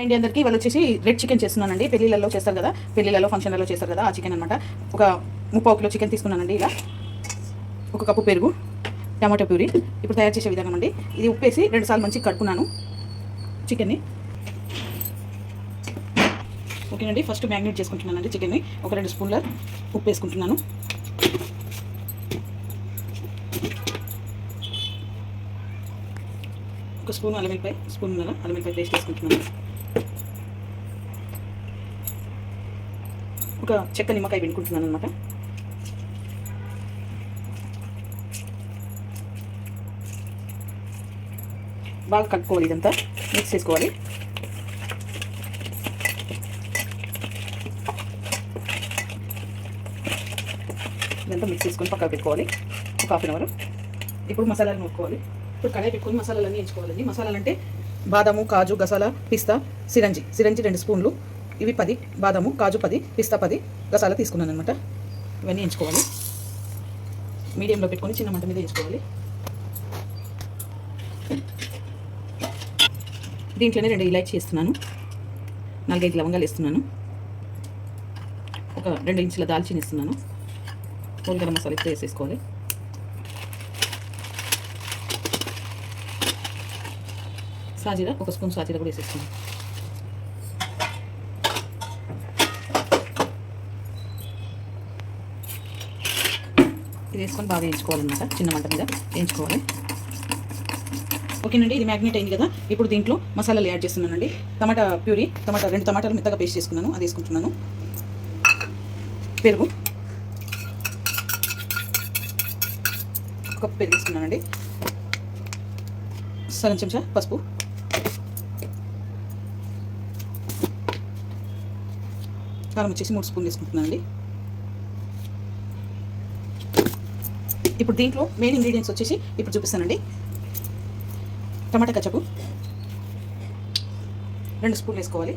అండి అందరికీ ఇవాళ వచ్చేసి రెడ్ చికెన్ చేస్తున్నానండి. పెళ్ళిళ్ళలో చేస్తారు కదా, పెళ్ళిళ్ళలో ఫంక్షన్లలో చేస్తారు కదా, ఆ చికెన్ అనమాట. ఒక 3 కిలో చికెన్ తీసుకున్నానండి. ఇలా 1 కప్పు పెరుగు, టమాటో ప్యూరీ. ఇప్పుడు తయారు చేసే విధానం అండి. ఇది ఉప్పేసి 2 సార్లు మంచిగా కడుక్కున్నాను చికెన్ని. ఓకేనండి, ఫస్ట్ మ్యాగ్నేట్ చేసుకుంటున్నానండి చికెన్ని. ఒక 2 స్పూన్ల ఉప్పు వేసుకుంటున్నాను. ఒక స్పూన్ అల్లం వెల్లిపాయ పేస్ట్ వేసుకుంటున్నాను. ఒక చెక్క నిమ్మకాయ పిండుకుంటున్నాను అనమాట. బాగా కలుపుకోవాలి, ఇదంతా మిక్స్ చేసుకోవాలి. ఇదంతా మిక్స్ చేసుకొని పక్కకు పెట్టుకోవాలి ఒక 1/2 అవర్. ఇప్పుడు మసాలాలు నూరుకోవాలి. ఇప్పుడు కడాయి పెట్టుకొని మసాలాలన్నీ ఎంచుకోవాలండి. మసాలాలు అంటే బాదాము, కాజు, గసాల, పిస్తా, సిరంజి 2 స్పూన్లు. ఇవి 10 బాదాము, కాజు 10, పిస్తా 10, గసాల తీసుకున్నాను అనమాట. ఇవన్నీ ఎంచుకోవాలి. మీడియంలో పెట్టుకొని చిన్న మంట మీద ఎంచుకోవాలి. దీంట్లోనే 2 ఇలాచి వేస్తున్నాను, 4-5 లవంగాలు వేస్తున్నాను, ఒక 2 ఇంచుల దాల్చిన ఇస్తున్నాను. హోల్ గరం మసాలా ఇప్పుడు వేసేసుకోవాలి. సాజీరా 1 స్పూన్ సాజీరా కూడా వేసేస్తున్నాను. ఇది వేసుకొని బాగా వేయించుకోవాలన్నమాట, చిన్న మంట మీద వేయించుకోవాలి. ఓకేనండి, ఇది మ్యాగ్నేట్ అయింది కదా. ఇప్పుడు దీంట్లో మసాలాలు యాడ్ చేస్తున్నానండి. టమాటా ప్యూరీ, 2 టమాటాలు మెత్తగా పేస్ట్ చేసుకున్నాను, అది వేసుకుంటున్నాను. పెరుగు 1 కప్పు పెరుగు వేసుకున్నానండి. సగం చెంచా పసుపు, కారం వచ్చేసి 3 స్పూన్లు వేసుకుంటున్నానండి. ఇప్పుడు దీంట్లో మెయిన్ ఇంగ్రీడియంట్స్ వచ్చేసి ఇప్పుడు చూపిస్తానండి. టమాటా కచపు 2 స్పూన్లు వేసుకోవాలి.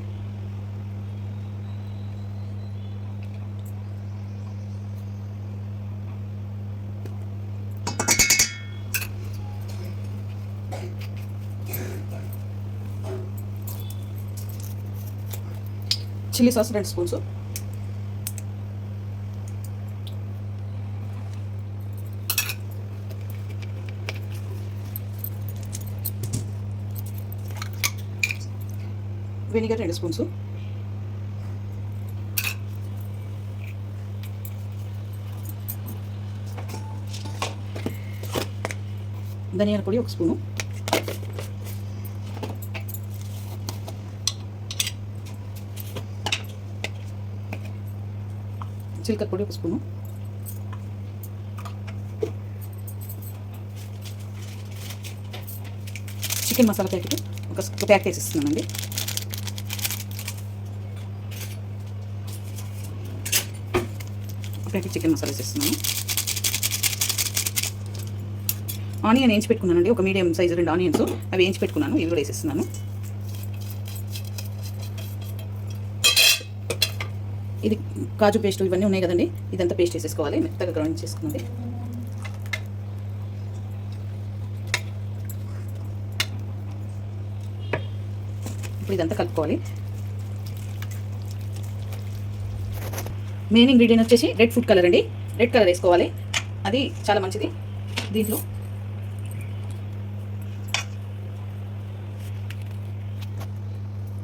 Chilli sauce 2 spoons. Vinegar 2 spoons. ధనియాల పొడి 1 స్పూను. చిలకడ పొడి 1 స్పూను. చికెన్ మసాలా ప్యాకెట్ ఒక ప్యాకెట్ వేసిస్తున్నానండి. ప్యాకెట్ చికెన్ మసాలా వేసేస్తున్నాను. ఆనియన్ వేయించి పెట్టుకున్నానండి, ఒక మీడియం సైజు 2 ఆనియన్స్, అవి వేయించి పెట్టుకున్నాను, ఇవి కూడా వేసేస్తున్నాను. ఇది కాజు పేస్ట్ ఇవన్నీ ఉన్నాయి కదండి, ఇదంతా పేస్ట్ వేసేసుకోవాలి, మెత్తగా గ్రైండ్ చేసుకున్నది. ఇప్పుడు ఇదంతా కలుపుకోవాలి. మెయిన్ ఇంగ్రీడియంట్ వచ్చేసి రెడ్ ఫుడ్ కలర్ అండి. రెడ్ కలర్ వేసుకోవాలి, అది చాలా మంచిది. దీంట్లో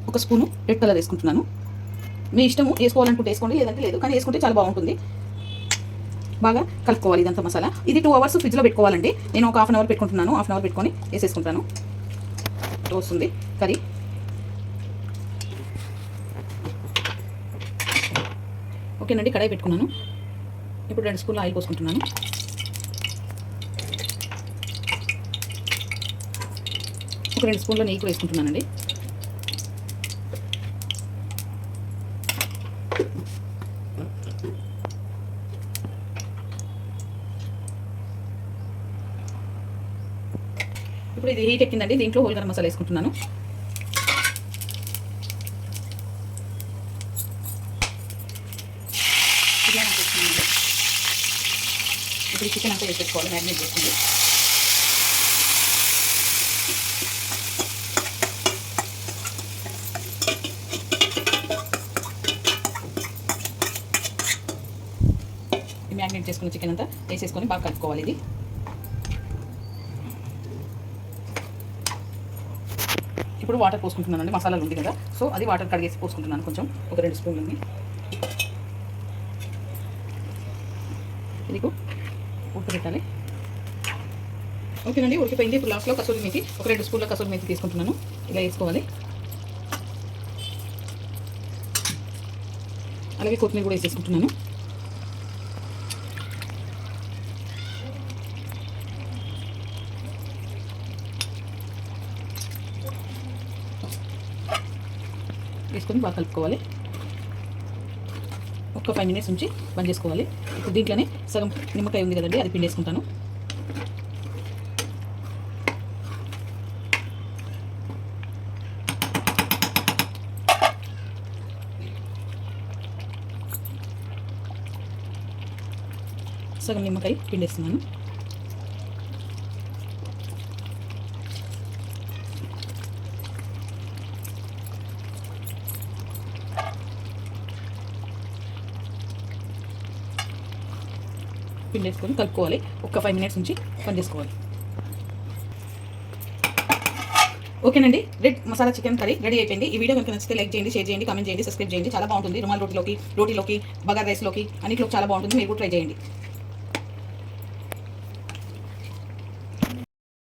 1 స్పూను రెడ్ కలర్ వేసుకుంటున్నాను. మీ ఇష్టము, వేసుకోవాలనుకుంటే వేసుకోండి, లేదంటే లేదు, కానీ వేసుకుంటే చాలా బాగుంటుంది. బాగా కలుపుకోవాలి ఇదంతా మసాలా. ఇది 2 అవర్స్ ఫ్రిడ్జ్లో పెట్టుకోవాలండి. నేను ఒక 1/2 అవర్ పెట్టుకుంటున్నాను. 1/2 అవర్ పెట్టుకొని వేసేసుకుంటాను. వస్తుంది కర్రీ. ఓకేనండి, కడాయి పెట్టుకున్నాను. ఇప్పుడు 2 స్పూన్ల ఆయిల్ పోసుకుంటున్నాను. ఒక 2 స్పూన్ల నెయ్యి కూడా వేసుకుంటున్నానండి. ఇప్పుడు ఇది హీట్ ఎక్కిందండి. దీంట్లో హోల్ గరం మసాలా వేసుకుంటున్నాను. ఇప్పుడు చికెన్ అంతా వేసేసుకోవాలి, మ్యారినేట్ చేసుకుంది. బాయిల్ చేసుకున్న చికెన్ అంతా వేసేసుకొని బాగా కలుపుకోవాలి. ఇది ఇప్పుడు వాటర్ పోసుకుంటున్నానండి. మసాలాలు ఉంది కదా, సో అది వాటర్ కడిగేసి పోసుకుంటున్నాను కొంచెం, ఒక 2 స్పూన్లని. ఇది ఉడకబెట్టాలి. ఓకేనండి, ఉడికిపోయింది. ఇప్పుడు లాస్ట్లో కసూరి మేతి, ఒక 2 స్పూన్ల కసూరి మేతి తీసుకుంటున్నాను. ఇలా వేసుకోవాలి. అలాగే కొత్తిమీర కూడా వేసేసుకుంటున్నాను. వేసుకొని బాగా కలుపుకోవాలి. ఒక 5 మినిట్స్ ఉంచి బంద్ చేసుకోవాలి. ఇప్పుడు దీంట్లోనే సగం నిమ్మకాయ ఉంది కదండి, అది పిండేసుకుంటాను. సగం నిమ్మకాయ పిండేస్తున్నాను. పిండేసుకొని కలుపుకోవాలి. ఒక 5 మినిట్స్ నుంచి పని చేసుకోవాలి. ఓకేనండి, red masala chicken curry ready అయిపోయింది. ఈ వీడియో కనుక నచ్చితే లైక్ చేయండి, షేర్ చేయండి, కామెంట్ చేయండి, సబ్స్క్రైబ్ చేయండి. చాలా బాగుంటుంది. రుమాల్ రోటీలోకి, బగార్ రైస్లోకి అన్నింటిలోకి చాలా బాగుంటుంది. మీరు కూడా ట్రై చేయండి.